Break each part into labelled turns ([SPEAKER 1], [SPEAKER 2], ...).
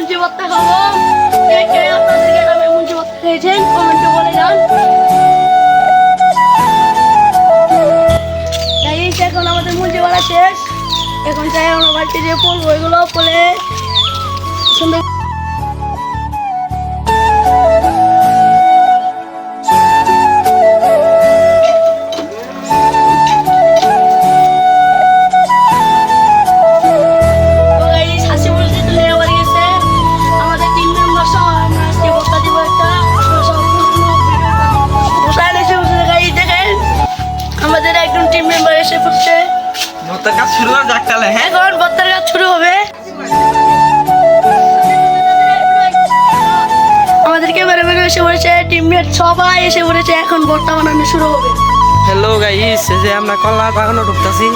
[SPEAKER 1] মুঞ্জি ভর্তা খাবো। কে কে আপনাদের গ্রামে মুঞ্জি ভর্তা খেয়েছেন কমেন্টে বলে যান। গাইস এখন আমাদের মুঞ্জি ভরা শেষ। এখন চাই আমরা বাড়িতে যে পড়বো এগুলো পড়ে সুন্দর
[SPEAKER 2] ভর্তার কাজ শুরু করা যাক তাহলে। হ্যাঁ,
[SPEAKER 1] এখন ভর্তার কাজ শুরু হবে। আমাদের ক্যামেরাম্যান এসে পড়েছে, টিমমেট সবাই এসে পড়েছে, এখন ভর্তা বানানো শুরু হবে।
[SPEAKER 2] হ্যালো গাইস, এই যে আমরা কলা বাগানে ঢুকতেছি।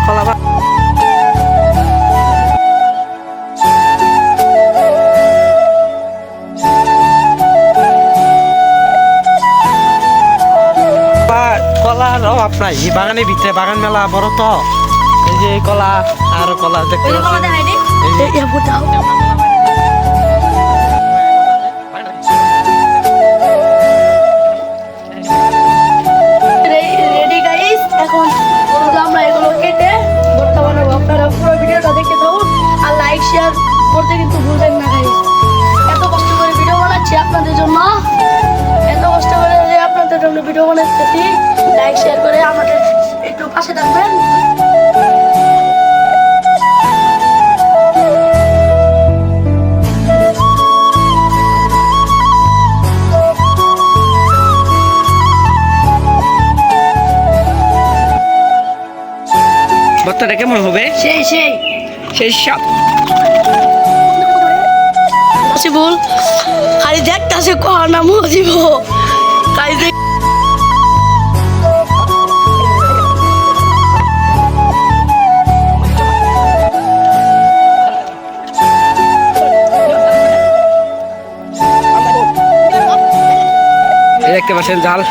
[SPEAKER 2] কলা বাগান কলার অভাব নাই এই বাগানের ভিতরে। বাগান মেলা বড় তো, এই যে কলা আর কলা দেখতে
[SPEAKER 1] রেডি গাইস, এখন আমরা এগুলো কেটে ভর্তা বানাবো। আপনারা পুরো ভিডিওটা দেখতে থাকুন আর লাইক শেয়ার করতে কিন্তু ভুলবেন না গাইস। এত কষ্ট করে ভিডিও বানাচ্ছি আপনাদের জন্য, এত কষ্ট করে আপনাদের জন্য ভিডিও বানাচ্ছি। লাইক শেয়ার করে আমাদের একটু পাশে থাকবেন।
[SPEAKER 2] ভর্তাটা কেমন হবে?
[SPEAKER 1] সেই সেই
[SPEAKER 2] সেই সব
[SPEAKER 1] বল খালি দেখতেছে কর না মজিব খালি দেখ।
[SPEAKER 2] দেখতে পাচ্ছেন জাল,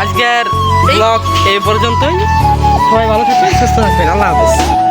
[SPEAKER 2] আজকের ব্লগ এই পর্যন্তই। সবাই ভালো থাকবেন, সুস্থ থাকবেন। আল্লাহ হাফেজ।